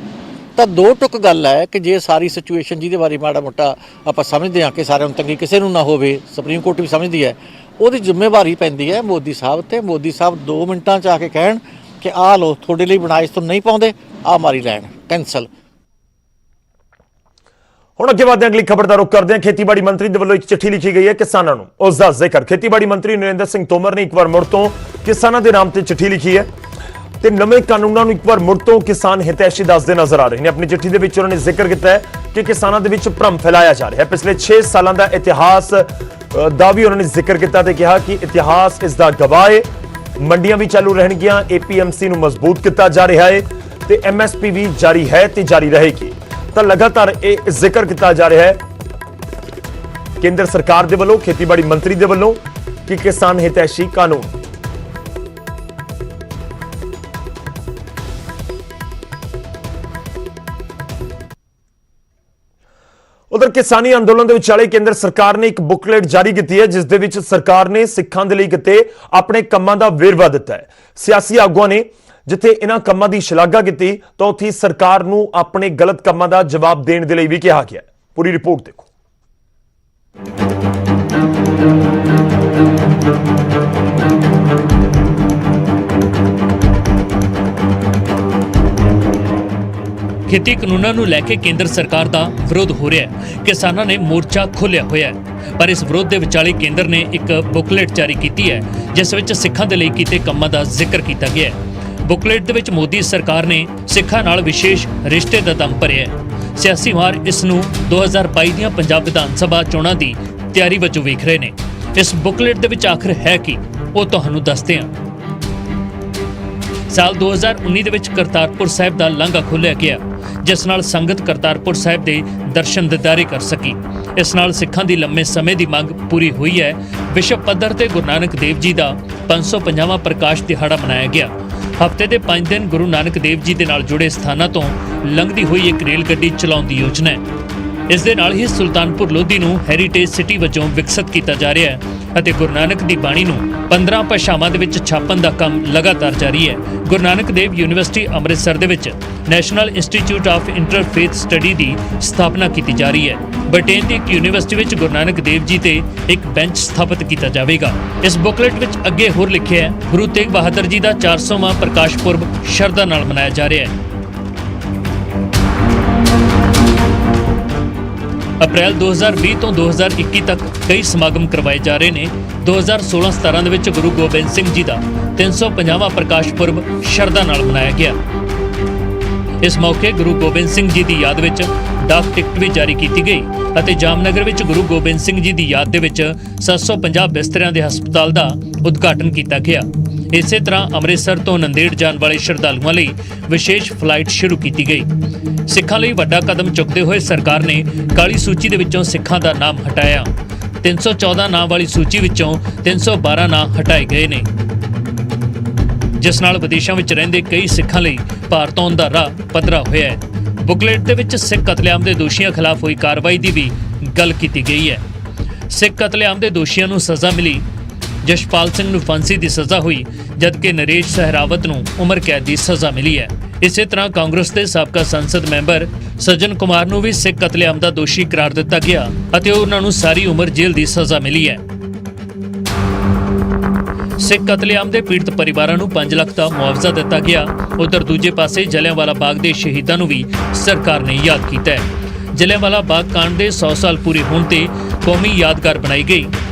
[SPEAKER 9] ਤਾਂ 2 ਟੁਕ ਗੱਲ ਹੈ ਕਿ ਜੇ ਸਾਰੀ ਸਿਚੁਏਸ਼ਨ ਜਿਹਦੇ ਬਾਰੇ ਮਾੜਾ ਮੋਟਾ ਆਪਾਂ ਸਮਝਦੇ ਹਾਂ ਕਿ ਸਾਰਿਆਂ ਨੂੰ ਤੰਗੀ ਕਿਸੇ ਨੂੰ ਨਾ ਹੋਵੇ, ਸੁਪਰੀਮ ਕੋਰਟ ਵੀ ਸਮਝਦੀ ਹੈ, ਉਹਦੀ ਜ਼ਿੰਮੇਵਾਰੀ ਪੈਂਦੀ ਹੈ ਮੋਦੀ ਸਾਹਿਬ ਤੇ। ਮੋਦੀ ਸਾਹਿਬ 2 ਮਿੰਟਾਂ 'ਚ ਆ ਕੇ ਕਹਿਣ ਕਿ ਆਹ ਲਓ ਤੁਹਾਡੇ ਲਈ ਬਣਾਏ, ਤੋਂ ਨਹੀਂ ਪਾਉਂਦੇ, ਆਹ ਮਾਰੀ ਲੈਣ, ਕੈਂਸਲ।
[SPEAKER 1] ਹੁਣ ਅੱਗੇ ਵਧਦੇ ਅਗਲੀ ਖਬਰ ਦਾ ਰੁਖ ਕਰਦੇ ਹਾਂ। ਖੇਤੀਬਾੜੀ ਮੰਤਰੀ ਦੇ ਵੱਲੋਂ ਇੱਕ ਚਿੱਠੀ ਲਿਖੀ ਗਈ ਹੈ ਕਿਸਾਨਾਂ ਨੂੰ, ਉਸ ਦਾ ਜ਼ਿਕਰ ਖੇਤੀਬਾੜੀ ਮੰਤਰੀ ਨਰਿੰਦਰ ਸਿੰਘ ਤੋਮਰ ਨੇ ਇੱਕ ਵਾਰ ਮੁੜ ਤੋਂ ਕਿਸਾਨਾਂ ਦੇ ਨਾਮ ਤੇ ਚਿੱਠੀ ਲਿਖੀ ਹੈ ਤੇ ਨਵੇਂ ਕਾਨੂੰਨਾਂ ਨੂੰ ਇੱਕ ਵਾਰ ਮੁੜ ਤੋਂ ਕਿਸਾਨ ਹਿਤੈਸ਼ੀ ਦੱਸਦੇ ਨਜ਼ਰ ਆ ਰਹੇ ਨੇ। ਆਪਣੀ ਚਿੱਠੀ ਦੇ ਵਿੱਚ ਉਹਨਾਂ ਨੇ ਜ਼ਿਕਰ ਕੀਤਾ ਹੈ ਕਿ ਕਿਸਾਨਾਂ ਦੇ ਵਿੱਚ ਭਰਮ ਫੈਲਾਇਆ ਜਾ ਰਿਹਾ ਹੈ। ਪਿਛਲੇ 6 ਸਾਲਾਂ ਦਾ ਇਤਿਹਾਸ ਦਾ ਵੀ ਉਹਨਾਂ ਨੇ ਜ਼ਿਕਰ ਕੀਤਾ ਤੇ ਕਿਹਾ ਕਿ ਇਤਿਹਾਸ ਇਸ ਦਾ ਗਵਾਹ ਹੈ। ਮੰਡੀਆਂ ਵੀ ਚਾਲੂ ਰਹਿਣਗੀਆਂ, APMC ਨੂੰ ਮਜ਼ਬੂਤ ਕੀਤਾ ਜਾ ਰਿਹਾ ਹੈ ਤੇ MSP ਵੀ ਜਾਰੀ ਹੈ ਤੇ ਜਾਰੀ ਰਹੇਗੀ। ਤਾਂ ਲਗਾਤਾਰ ਇਹ ਜ਼ਿਕਰ ਕੀਤਾ ਜਾ ਰਿਹਾ ਹੈ ਕੇਂਦਰ ਸਰਕਾਰ ਦੇ ਵੱਲੋਂ, ਖੇਤੀਬਾੜੀ ਮੰਤਰੀ ਦੇ ਵੱਲੋਂ ਕਿ ਕਿਸਾਨ ਹਿਤੈਸ਼ੀ ਕਾਨੂੰਨ। ਉਧਰ ਕਿਸਾਨੀ ਅੰਦੋਲਨ ਦੇ ਵਿਚਾਲੇ ਕੇਂਦਰ ਸਰਕਾਰ ਨੇ ਇੱਕ ਬੁਕਲੇਟ ਜਾਰੀ ਕੀਤੀ ਹੈ, ਜਿਸ ਦੇ ਵਿੱਚ ਸਰਕਾਰ ਨੇ ਸਿੱਖਾਂ ਦੇ ਲਈ ਕੀਤੇ ਆਪਣੇ ਕੰਮਾਂ ਦਾ ਵੇਰਵਾ ਦਿੱਤਾ ਹੈ। ਸਿਆਸੀ ਆਗੂਆਂ ਨੇ ਜਿੱਥੇ ਇਹਨਾਂ ਕੰਮਾਂ ਦੀ ਸ਼ਲਾਘਾ ਕੀਤੀ ਤਾਂ ਉੱਥੇ ਸਰਕਾਰ ਨੂੰ ਆਪਣੇ ਗਲਤ ਕੰਮਾਂ ਦਾ ਜਵਾਬ ਦੇਣ ਦੇ ਲਈ ਵੀ ਕਿਹਾ ਗਿਆ। ਪੂਰੀ ਰਿਪੋਰਟ ਦੇਖੋ।
[SPEAKER 6] ਖੇਤੀ ਕਾਨੂੰਨਾਂ ਨੂੰ ਲੈ ਕੇ ਕੇਂਦਰ ਸਰਕਾਰ ਦਾ ਵਿਰੋਧ ਹੋ ਰਿਹਾ ਹੈ। ਕਿਸਾਨਾਂ ਨੇ ਮੋਰਚਾ ਖੋਲ੍ਹਿਆ ਹੋਇਆ ਹੈ, ਪਰ ਇਸ ਵਿਰੋਧ ਦੇ ਵਿਚਾਲੇ ਕੇਂਦਰ ਨੇ ਇੱਕ ਬੁਕਲੇਟ ਜਾਰੀ ਕੀਤੀ ਹੈ ਜਿਸ ਵਿੱਚ ਸਿੱਖਾਂ ਦੇ ਲਈ ਕੀਤੇ ਕੰਮਾਂ ਦਾ ਜ਼ਿਕਰ ਕੀਤਾ ਗਿਆ ਹੈ। ਬੁਕਲੇਟ ਦੇ ਵਿੱਚ ਮੋਦੀ ਸਰਕਾਰ ਨੇ ਸਿੱਖਾਂ ਨਾਲ ਵਿਸ਼ੇਸ਼ ਰਿਸ਼ਤੇ ਦਾ ਦਮ ਭਰਿਆ ਹੈ। ਸਿਆਸੀ ਮਾਰ ਇਸ ਨੂੰ 2022 ਦੀਆਂ ਪੰਜਾਬ ਵਿਧਾਨ ਸਭਾ ਚੋਣਾਂ ਦੀ ਤਿਆਰੀ ਵਜੋਂ ਵੇਖ ਰਹੇ ਨੇ। ਇਸ ਬੁਕਲੇਟ ਦੇ ਵਿੱਚ ਆਖਰ ਹੈ ਕੀ, ਉਹ ਤੁਹਾਨੂੰ ਦੱਸਦੇ ਹਾਂ। ਸਾਲ 2019 ਦੇ ਵਿੱਚ ਕਰਤਾਰਪੁਰ ਸਾਹਿਬ ਦਾ ਲਾਂਘਾ ਖੋਲ੍ਹਿਆ ਗਿਆ ਜਿਸ ਨਾਲ ਸੰਗਤ ਕਰਤਾਰਪੁਰ ਸਾਹਿਬ ਦੇ ਦਰਸ਼ਨ ਦਿਦਾਰੇ ਕਰ ਸਕੀ। ਇਸ ਨਾਲ ਸਿੱਖਾਂ ਦੀ ਲੰਮੇ ਸਮੇਂ ਦੀ ਮੰਗ ਪੂਰੀ ਹੋਈ ਹੈ। ਵਿਸ਼ਵ ਪੱਧਰ ਤੇ ਗੁਰੂ ਨਾਨਕ ਦੇਵ ਜੀ ਦਾ 550ਵਾਂ ਪ੍ਰਕਾਸ਼ ਦਿਹਾੜਾ ਮਨਾਇਆ ਗਿਆ। ਹਫ਼ਤੇ ਦੇ 5 ਦਿਨ ਗੁਰੂ ਨਾਨਕ ਦੇਵ ਜੀ ਦੇ ਨਾਲ ਜੁੜੇ ਸਥਾਨਾਂ ਤੋਂ ਲੰਘਦੀ ਹੋਈ ਇੱਕ ਰੇਲ ਗੱਡੀ ਚਲਾਉਣ ਦੀ ਯੋਜਨਾ ਹੈ। ਇਸ ਦੇ ਨਾਲ ਹੀ ਸੁਲਤਾਨਪੁਰ ਲੋਧੀ ਨੂੰ ਹੈਰੀਟੇਜ ਸਿਟੀ ਵਜੋਂ ਵਿਕਸਿਤ ਕੀਤਾ ਜਾ ਰਿਹਾ ਹੈ ਅਤੇ ਗੁਰੂ ਨਾਨਕ ਦੀ ਬਾਣੀ ਨੂੰ 15 ਭਾਸ਼ਾਵਾਂ ਦੇ ਵਿੱਚ ਛਾਪਣ ਦਾ ਕੰਮ ਲਗਾਤਾਰ ਜਾਰੀ ਹੈ। ਗੁਰੂ ਨਾਨਕ ਦੇਵ ਯੂਨੀਵਰਸਿਟੀ ਅੰਮ੍ਰਿਤਸਰ ਦੇ ਵਿੱਚ national institute of interfaith study ਦੀ ਸਥਾਪਨਾ ਕੀਤੀ ਜਾ ਰਹੀ ਹੈ। ਬ੍ਰਿਟੇਨ ਦੀ ਇੱਕ ਯੂਨੀਵਰਸਿਟੀ ਵਿੱਚ ਗੁਰੂ ਨਾਨਕ ਦੇਵ ਜੀ ਤੇ ਇੱਕ ਬੈਂਚ ਸਥਾਪਿਤ ਕੀਤਾ ਜਾਵੇਗਾ। ਇਸ ਬੁਕਲੇਟ ਵਿੱਚ ਅੱਗੇ ਹੋਰ ਲਿਖਿਆ ਹੈ, ਗੁਰੂ ਤੇਗ ਬਹਾਦਰ ਜੀ ਦਾ 400ਵਾਂ ਪ੍ਰਕਾਸ਼ ਪੁਰਬ ਸ਼ਰਧਾ ਨਾਲ ਮਨਾਇਆ ਜਾ ਰਿਹਾ ਹੈ। ਅਪ੍ਰੈਲ 2020 ਤੋਂ 2021 ਤੱਕ ਕਈ ਸਮਾਗਮ ਕਰਵਾਏ ਜਾ ਰਹੇ ਨੇ। 2016-17 ਦੇ ਵਿੱਚ ਗੁਰੂ ਗੋਬਿੰਦ ਸਿੰਘ ਜੀ ਦਾ 350ਵਾਂ ਪ੍ਰਕਾਸ਼ ਪੁਰਬ ਸ਼ਰਧਾ ਨਾਲ ਮਨਾਇਆ ਗਿਆ। ਇਸ ਮੌਕੇ ਗੁਰੂ ਗੋਬਿੰਦ ਸਿੰਘ ਜੀ ਦੀ ਯਾਦ ਵਿੱਚ ਡਾਕ ਟਿਕਟ ਵੀ ਜਾਰੀ ਕੀਤੀ ਗਈ ਅਤੇ ਜਾਮਨਗਰ ਵਿੱਚ ਗੁਰੂ ਗੋਬਿੰਦ ਸਿੰਘ ਜੀ ਦੀ ਯਾਦ ਦੇ ਵਿੱਚ 750 ਬਿਸਤਰਿਆਂ ਦੇ ਹਸਪਤਾਲ ਦਾ ਉਦਘਾਟਨ ਕੀਤਾ ਗਿਆ। ਇਸੇ ਤਰ੍ਹਾਂ ਅੰਮ੍ਰਿਤਸਰ ਤੋਂ ਨੰਦੇੜ ਜਾਣ ਵਾਲੇ ਸ਼ਰਧਾਲੂਆਂ ਲਈ ਵਿਸ਼ੇਸ਼ ਫਲਾਈਟ ਸ਼ੁਰੂ ਕੀਤੀ ਗਈ। ਸਿੱਖਾਂ ਲਈ ਵੱਡਾ ਕਦਮ ਚੁੱਕਦੇ ਹੋਏ ਸਰਕਾਰ ਨੇ ਕਾਲੀ ਸੂਚੀ ਦੇ ਵਿੱਚੋਂ ਸਿੱਖਾਂ ਦਾ ਨਾਮ ਹਟਾਇਆ। 314 ਨਾਂ ਵਾਲੀ ਸੂਚੀ ਵਿੱਚੋਂ 312 ਨਾਂ ਹਟਾਏ ਗਏ ਨੇ, ਜਿਸ ਨਾਲ ਵਿਦੇਸ਼ਾਂ ਵਿੱਚ ਰਹਿੰਦੇ ਕਈ ਸਿੱਖਾਂ ਲਈ ਭਾਰਤ ਆਉਣ ਦਾ ਰਾਹ ਪੱਧਰਾ ਹੋਇਆ ਹੈ। ਬੁਕਲੇਟ ਦੇ ਵਿੱਚ ਸਿੱਖ ਕਤਲੇਆਮ ਦੇ ਦੋਸ਼ੀਆਂ ਖਿਲਾਫ ਹੋਈ ਕਾਰਵਾਈ ਦੀ ਵੀ ਗੱਲ ਕੀਤੀ ਗਈ ਹੈ। ਸਿੱਖ ਕਤਲੇਆਮ ਦੇ ਦੋਸ਼ੀਆਂ ਨੂੰ ਸਜ਼ਾ ਮਿਲੀ। ਜਸ਼ਪਾਲ ਸਿੰਘ ਨੂੰ ਫਾਂਸੀ ਦੀ ਸਜ਼ਾ ਹੋਈ ਜਦਕਿ ਨਰੇਸ਼ ਸਹਿਰਾਵਤ ਨੂੰ ਉਮਰ ਕੈਦ ਦੀ ਸਜ਼ਾ ਮਿਲੀ ਹੈ। ਇਸੇ ਤਰ੍ਹਾਂ ਕਾਂਗਰਸ ਦੇ ਸਾਬਕਾ ਸੰਸਦ ਮੈਂਬਰ ਸੱਜਣ ਕੁਮਾਰ ਨੂੰ ਵੀ ਸਿੱਖ ਕਤਲੇਆਮ ਦਾ ਦੋਸ਼ੀ ਕਰਾਰ ਦਿੱਤਾ ਗਿਆ ਅਤੇ ਉਹਨਾਂ ਨੂੰ ਸਾਰੀ ਉਮਰ ਜੇਲ੍ਹ ਦੀ ਸਜ਼ਾ ਮਿਲੀ ਹੈ। ਸਿੱਖ ਕਤਲੇਆਮ ਦੇ ਪੀੜਤ ਪਰਿਵਾਰਾਂ ਨੂੰ 5 ਲੱਖ ਦਾ ਮੁਆਵਜ਼ਾ ਦਿੱਤਾ ਗਿਆ। ਉਧਰ ਦੂਜੇ ਪਾਸੇ ਜਲਿਆਂਵਾਲਾ ਬਾਗ ਦੇ ਸ਼ਹੀਦਾਂ ਨੂੰ ਵੀ ਸਰਕਾਰ ਨੇ ਯਾਦ ਕੀਤਾ ਹੈ। ਜਲਿਆਂਵਾਲਾ ਬਾਗ ਕਾਂਡ ਦੇ 100 ਸਾਲ ਪੂਰੇ ਹੋਣ ਤੇ ਕੌਮੀ ਯਾਦਗਾਰ ਬਣਾਈ ਗਈ।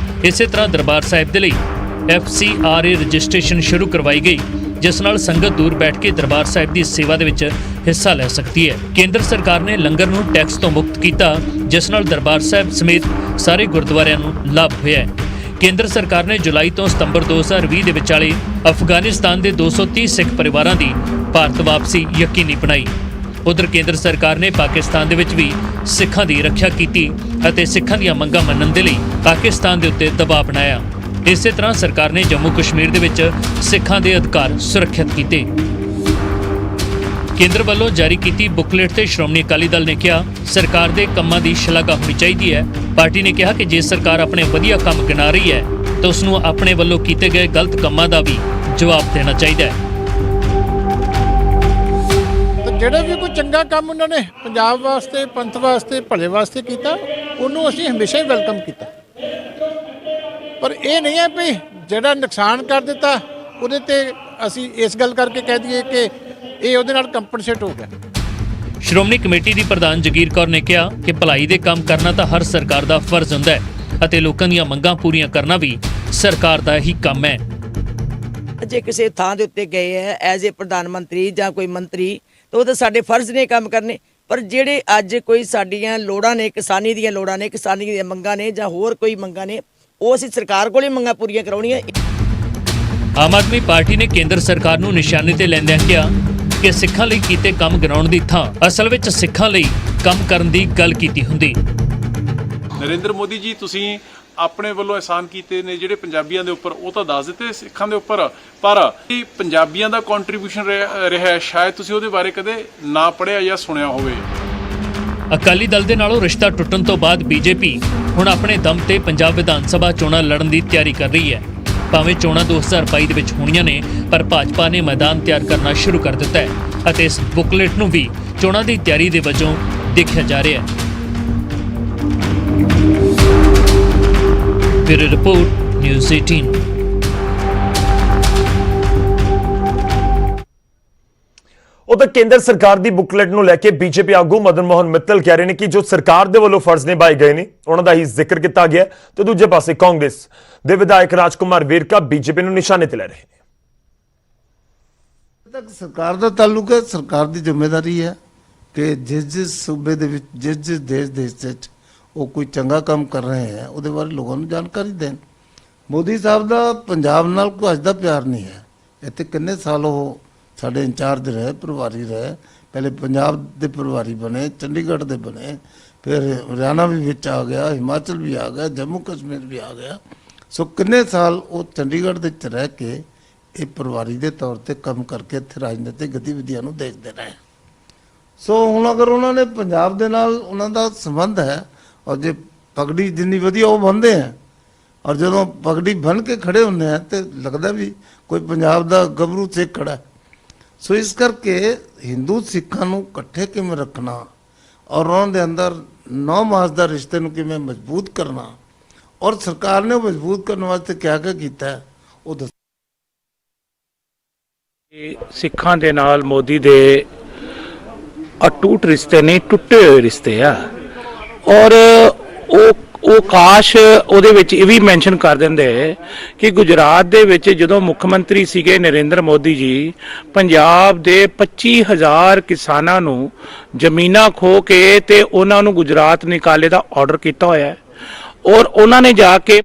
[SPEAKER 6] ਇਸੇ ਤਰ੍ਹਾਂ ਦਰਬਾਰ ਸਾਹਿਬ ਦੇ ਲਈ FCRA ਰਜਿਸਟ੍ਰੇਸ਼ਨ ਸ਼ੁਰੂ ਕਰਵਾਈ ਗਈ ਜਿਸ ਨਾਲ ਸੰਗਤ ਦੂਰ ਬੈਠ ਕੇ ਦਰਬਾਰ ਸਾਹਿਬ ਦੀ ਸੇਵਾ ਦੇ ਵਿੱਚ ਹਿੱਸਾ ਲੈ ਸਕਦੀ ਹੈ। ਕੇਂਦਰ ਸਰਕਾਰ ਨੇ ਲੰਗਰ ਨੂੰ ਟੈਕਸ ਤੋਂ ਮੁਕਤ ਕੀਤਾ ਜਿਸ ਨਾਲ ਦਰਬਾਰ ਸਾਹਿਬ ਸਮੇਤ ਸਾਰੇ ਗੁਰਦੁਆਰਿਆਂ ਨੂੰ ਲਾਭ ਹੋਇਆ ਹੈ। ਕੇਂਦਰ ਸਰਕਾਰ ਨੇ ਜੁਲਾਈ ਤੋਂ ਸਤੰਬਰ 2020 ਦੇ ਵਿਚਾਲੇ ਅਫਗਾਨਿਸਤਾਨ ਦੇ 230 ਸਿੱਖ ਪਰਿਵਾਰਾਂ ਦੀ ਭਾਰਤ ਵਾਪਸੀ ਯਕੀਨੀ ਬਣਾਈ। ਉਧਰ ਕੇਂਦਰ ਸਰਕਾਰ ਨੇ ਪਾਕਿਸਤਾਨ ਦੇ ਵਿੱਚ ਵੀ ਸਿੱਖਾਂ ਦੀ ਰੱਖਿਆ ਕੀਤੀ ਅਤੇ ਸਿੱਖਾਂ ਦੀਆਂ ਮੰਗਾਂ ਮੰਨਣ ਦੇ ਲਈ ਪਾਕਿਸਤਾਨ ਦੇ ਉੱਤੇ ਦਬਾਅ ਬਣਾਇਆ। ਇਸੇ ਤਰ੍ਹਾਂ ਸਰਕਾਰ ਨੇ ਜੰਮੂ ਕਸ਼ਮੀਰ ਦੇ ਵਿੱਚ ਸਿੱਖਾਂ ਦੇ ਅਧਿਕਾਰ ਸੁਰੱਖਿਅਤ ਕੀਤੇ। ਕੇਂਦਰ ਵੱਲੋਂ ਜਾਰੀ ਕੀਤੀ ਬੁਕਲੇਟ ਤੇ ਸ਼੍ਰੋਮਣੀ ਅਕਾਲੀ ਦਲ ਨੇ ਕਿਹਾ, ਸਰਕਾਰ ਦੇ ਕੰਮਾਂ ਦੀ ਸ਼ਲਾਘਾ ਹੋਣੀ ਚਾਹੀਦੀ ਹੈ। ਪਾਰਟੀ ਨੇ ਕਿਹਾ ਕਿ ਜੇ ਸਰਕਾਰ ਆਪਣੇ ਵਧੀਆ ਕੰਮ ਗਿਣਾ ਰਹੀ ਹੈ ਤਾਂ ਉਸ ਨੂੰ ਆਪਣੇ ਵੱਲੋਂ ਕੀਤੇ ਗਏ ਗਲਤ ਕੰਮਾਂ ਦਾ ਵੀ ਜਵਾਬ ਦੇਣਾ ਚਾਹੀਦਾ ਹੈ।
[SPEAKER 5] ਜਿਹੜਾ ਵੀ ਕੋਈ ਚੰਗਾ ਕੰਮ ਉਹਨਾਂ ਨੇ ਪੰਜਾਬ ਵਾਸਤੇ, ਪੰਥ ਵਾਸਤੇ, ਭਲੇ ਵਾਸਤੇ ਕੀਤਾ, ਉਹਨੂੰ ਅਸੀਂ ਹਮੇਸ਼ਾ ਹੀ ਵੈਲਕਮ ਕੀਤਾ। ਪਰ ਇਹ ਨਹੀਂ ਹੈ ਵੀ ਜਿਹੜਾ ਨੁਕਸਾਨ ਕਰ ਦਿੱਤਾ ਉਹਦੇ ਤੇ ਅਸੀਂ ਇਸ ਗੱਲ ਕਰਕੇ ਕਹਿ ਦਈਏ ਕਿ ਇਹ ਉਹਦੇ ਨਾਲ ਕੰਪਨਸੇਟ ਹੋ ਗਿਆ।
[SPEAKER 6] ਸ਼੍ਰੋਮਣੀ ਕਮੇਟੀ ਦੀ ਪ੍ਰਧਾਨ ਜਗੀਰ ਕੌਰ ਨੇ ਕਿਹਾ ਕਿ ਭਲਾਈ ਦੇ ਕੰਮ ਕਰਨਾ ਤਾਂ ਹਰ ਸਰਕਾਰ ਦਾ ਫਰਜ਼ ਹੁੰਦਾ ਹੈ ਅਤੇ ਲੋਕਾਂ ਦੀਆਂ ਮੰਗਾਂ ਪੂਰੀਆਂ ਕਰਨਾ ਵੀ ਸਰਕਾਰ ਦਾ ਹੀ ਕੰਮ ਹੈ।
[SPEAKER 10] ਜੇ ਕਿਸੇ ਥਾਂ ਦੇ ਉੱਤੇ ਗਏ ਹੈ ਐਜ਼ ਏ ਪ੍ਰਧਾਨ ਮੰਤਰੀ ਜਾਂ ਕੋਈ ਮੰਤਰੀ ਤਾਂ ਉਹ ਤਾਂ ਸਾਡੇ ਫਰਜ਼ ਨੇ ਕੰਮ ਕਰਨੇ, ਪਰ ਜਿਹੜੇ ਅੱਜ ਕੋਈ ਸਾਡੀਆਂ ਲੋੜਾਂ ਨੇ, ਕਿਸਾਨੀ ਦੀਆਂ ਲੋੜਾਂ ਨੇ, ਕਿਸਾਨੀ ਦੀਆਂ ਮੰਗਾਂ ਨੇ ਜਾਂ ਹੋਰ ਕੋਈ ਮੰਗਾਂ ਨੇ, ਉਹ ਅਸੀਂ ਸਰਕਾਰ ਕੋਲੇ ਮੰਗਾਂ ਪੂਰੀਆਂ ਕਰਾਉਣੀਆਂ।
[SPEAKER 6] ਆਮ ਆਦਮੀ ਪਾਰਟੀ ਨੇ ਕੇਂਦਰ ਸਰਕਾਰ ਨੂੰ ਨਿਸ਼ਾਨੇ ਤੇ ਲੈਂਦਿਆਂ ਕਿਹਾ ਕਿ ਸਿੱਖਾਂ ਲਈ ਕੀਤੇ ਕੰਮ ਗਿਣਾਉਣ ਦੀ ਥਾਂ ਅਸਲ ਵਿੱਚ ਸਿੱਖਾਂ ਲਈ ਕੰਮ ਕਰਨ ਦੀ ਗੱਲ ਕੀਤੀ ਹੁੰਦੀ।
[SPEAKER 11] ਨਰਿੰਦਰ ਮੋਦੀ ਜੀ, ਤੁਸੀਂ ਆਪਣੇ ਵੱਲੋਂ ਅਹਿਸਾਨ ਕੀਤੇ ਨੇ ਜਿਹੜੇ ਪੰਜਾਬੀਆਂ ਦੇ ਉੱਪਰ, ਉਹ ਤਾਂ ਦੱਸ ਦਿੱਤੇ ਸਿੱਖਾਂ ਦੇ ਉੱਪਰ, ਪਰ ਇਹ ਪੰਜਾਬੀਆਂ ਦਾ ਕੰਟਰੀਬਿਊਸ਼ਨ ਰਿਹਾ ਸ਼ਾਇਦ ਤੁਸੀਂ ਉਹਦੇ ਬਾਰੇ ਕਦੇ ਨਾ ਪੜ੍ਹਿਆ ਜਾਂ ਸੁਣਿਆ ਹੋਵੇ।
[SPEAKER 6] ਅਕਾਲੀ ਦਲ ਦੇ ਨਾਲੋਂ ਰਿਸ਼ਤਾ ਟੁੱਟਣ ਤੋਂ ਬਾਅਦ ਬੀਜੇਪੀ ਹੁਣ ਆਪਣੇ ਦਮ ਤੇ ਪੰਜਾਬ ਵਿਧਾਨ ਸਭਾ ਚੋਣਾਂ ਲੜਨ ਦੀ ਤਿਆਰੀ ਕਰ ਰਹੀ ਹੈ। ਭਾਵੇਂ ਚੋਣਾਂ 2022 ਦੇ ਵਿੱਚ ਹੋਣੀਆਂ ਨੇ, ਪਰ ਭਾਜਪਾ ਨੇ ਮੈਦਾਨ ਤਿਆਰ ਕਰਨਾ ਸ਼ੁਰੂ ਕਰ ਦਿੱਤਾ ਹੈ ਅਤੇ ਇਸ ਬੁਕਲੇਟ ਨੂੰ ਵੀ ਚੋਣਾਂ ਦੀ ਤਿਆਰੀ ਦੇ ਵਜੋਂ ਦੇਖਿਆ ਜਾ ਰਿਹਾ ਹੈ। Bureau report, news 18।
[SPEAKER 1] ਉਹ ਤਾਂ ਕੇਂਦਰ ਸਰਕਾਰ ਦੀ ਬੁਕਲੇਟ ਨੂੰ ਲੈ ਕੇ ਬੀਜੇਪੀ ਆਗੂ ਮਦਨ ਮੋਹਨ ਮਿੱਤਲ ਕਹਿ ਰਹੇ ਨੇ ਕਿ ਜੋ ਸਰਕਾਰ ਦੇ ਵੱਲੋਂ ਫਰਜ਼ ਨਿਭਾਏ ਗਏ ਨੇ ਉਹਨਾਂ ਦਾ ਹੀ ਜ਼ਿਕਰ ਕੀਤਾ ਗਿਆ ਤੇ ਦੂਜੇ ਪਾਸੇ ਕਾਂਗਰਸ ਦੇ ਵਿਧਾਇਕ ਰਾਜਕੁਮਾਰ ਵੇਰਕਾ ਬੀਜੇਪੀ ਨੂੰ ਨਿਸ਼ਾਨੇ ਤੇ ਲੈ ਰਹੇ ਨੇ।
[SPEAKER 12] ਤੱਕ ਸਰਕਾਰ ਦਾ ਤਾਲੁਕ ਹੈ, ਸਰਕਾਰ ਦੀ ਜ਼ਿੰਮੇਵਾਰੀ ਹੈ ਕਿ ਜਿਸ ਸੂਬੇ ਦੇ ਵਿੱਚ ਜਿਸ ਦੇਸ਼ ਦੇ ਵਿੱਚ ਉਹ ਕੋਈ ਚੰਗਾ ਕੰਮ ਕਰ ਰਹੇ ਹੈ ਉਹਦੇ ਬਾਰੇ ਲੋਕਾਂ ਨੂੰ ਜਾਣਕਾਰੀ ਦੇਣ। ਮੋਦੀ ਸਾਹਿਬ ਦਾ ਪੰਜਾਬ ਨਾਲ ਕੋਈ ਅੱਜ ਦਾ ਪਿਆਰ ਨਹੀਂ ਹੈ। ਇੱਥੇ ਕਿੰਨੇ ਸਾਲ ਉਹ ਸਾਡੇ ਇੰਚਾਰਜ ਰਹੇ, ਪ੍ਰਭਾਰੀ ਰਹੇ, ਪਹਿਲੇ ਪੰਜਾਬ ਦੇ ਪ੍ਰਭਾਰੀ ਬਣੇ, ਚੰਡੀਗੜ੍ਹ ਦੇ ਬਣੇ, ਫਿਰ ਹਰਿਆਣਾ ਵੀ ਵਿੱਚ ਆ ਗਿਆ, ਹਿਮਾਚਲ ਵੀ ਆ ਗਿਆ, ਜੰਮੂ ਕਸ਼ਮੀਰ ਵੀ ਆ ਗਿਆ। ਸੋ ਕਿੰਨੇ ਸਾਲ ਉਹ ਚੰਡੀਗੜ੍ਹ ਦੇ ਵਿੱਚ ਰਹਿ ਕੇ ਇਹ ਪ੍ਰਭਾਰੀ ਦੇ ਤੌਰ ਤੇ ਕੰਮ ਕਰਕੇ ਇੱਥੇ ਰਾਜਨੀਤਿਕ ਗਤੀਵਿਧੀਆਂ ਨੂੰ ਦੇਖਦੇ ਰਹੇ। ਸੋ ਹੁਣ ਅਗਰ ਉਹਨਾਂ ਨੇ ਪੰਜਾਬ ਦੇ ਨਾਲ ਉਹਨਾਂ ਦਾ ਸੰਬੰਧ ਹੈ ਔਰ ਜੇ ਪਗੜੀ ਜਿੰਨੀ ਵਧੀਆ ਉਹ ਬੰਨ੍ਹਦੇ ਹੈ ਔਰ ਜਦੋਂ ਪਗੜੀ ਬੰਨ੍ਹ ਕੇ ਖੜੇ ਹੁੰਦੇ ਆ ਤੇ ਲੱਗਦਾ ਵੀ ਕੋਈ ਪੰਜਾਬ ਦਾ ਗੱਭਰੂ ਸਿੱਖ ਖੜਾ ਹੈ। ਸੋ ਇਸ ਕਰਕੇ ਹਿੰਦੂ ਸਿੱਖਾਂ ਨੂੰ ਇਕੱਠੇ ਕਿਵੇਂ ਰੱਖਣਾ ਔਰ ਉਹਨਾਂ ਦੇ ਅੰਦਰ 9 ਮਾਸ ਦਾ ਰਿਸ਼ਤੇ ਨੂੰ ਕਿਵੇਂ ਮਜ਼ਬੂਤ ਕਰਨਾ ਔਰ ਸਰਕਾਰ ਨੇ ਮਜ਼ਬੂਤ ਕਰਨ ਵਾਸਤੇ ਕਿਆ ਕੀਤਾ ਹੈ ਉਹ ਦੱਸ।
[SPEAKER 4] ਸਿੱਖਾਂ ਦੇ ਨਾਲ ਮੋਦੀ ਦੇ ਅਟੁੱਟ ਰਿਸ਼ਤੇ ਨਹੀਂ, ਟੁੱਟੇ ਹੋਏ ਰਿਸ਼ਤੇ ਆ। ਔਰ ਉਹ ਕਾਸ਼ ਉਹਦੇ ਵਿੱਚ ਇਹ ਵੀ ਮੈਂਸ਼ਨ ਕਰ ਦਿੰਦੇ ਕਿ ਗੁਜਰਾਤ ਦੇ ਵਿੱਚ ਜਦੋਂ ਮੁੱਖ ਮੰਤਰੀ ਸੀਗੇ ਨਰਿੰਦਰ ਮੋਦੀ ਜੀ, ਪੰਜਾਬ ਦੇ 25,000 ਕਿਸਾਨਾਂ ਨੂੰ ਜ਼ਮੀਨਾਂ ਖੋ ਕੇ ਤੇ ਉਹਨਾਂ ਨੂੰ ਗੁਜਰਾਤ ਨਿਕਾਲੇ ਦਾ ਆਰਡਰ ਕੀਤਾ ਹੋਇਆ ਹੈ ਔਰ ਉਹਨਾਂ ਨੇ ਜਾ ਕੇ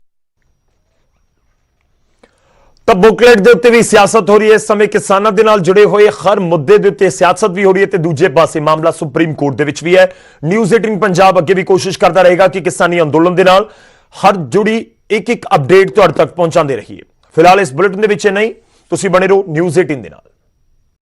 [SPEAKER 1] ਤਾਂ ਬੁਕਲੇਟ ਦੇ ਉੱਤੇ ਵੀ ਸਿਆਸਤ ਹੋ ਰਹੀ ਹੈ। ਇਸ ਸਮੇਂ ਕਿਸਾਨਾਂ ਦੇ ਨਾਲ ਜੁੜੇ ਹੋਏ ਹਰ ਮੁੱਦੇ ਦੇ ਉੱਤੇ ਸਿਆਸਤ ਵੀ ਹੋ ਰਹੀ ਹੈ ਤੇ ਦੂਜੇ ਪਾਸੇ ਮਾਮਲਾ ਸੁਪਰੀਮ ਕੋਰਟ ਦੇ ਵਿੱਚ ਵੀ ਹੈ। ਨਿਊਜ਼ 18 ਪੰਜਾਬ ਅੱਗੇ ਵੀ ਕੋਸ਼ਿਸ਼ ਕਰਦਾ ਰਹੇਗਾ ਕਿ ਕਿਸਾਨੀ ਅੰਦੋਲਨ ਦੇ ਨਾਲ ਹਰ ਜੁੜੀ ਇੱਕ ਅਪਡੇਟ ਤੁਹਾਡੇ ਤੱਕ ਪਹੁੰਚਾਉਂਦੇ ਰਹੀਏ। ਫਿਲਹਾਲ ਇਸ ਬੁਲੇਟਿਨ ਦੇ ਵਿੱਚ ਨਹੀਂ, ਤੁਸੀਂ ਬਣੇ ਰਹੋ ਨਿਊਜ਼ 18 ਦੇ ਨਾਲ।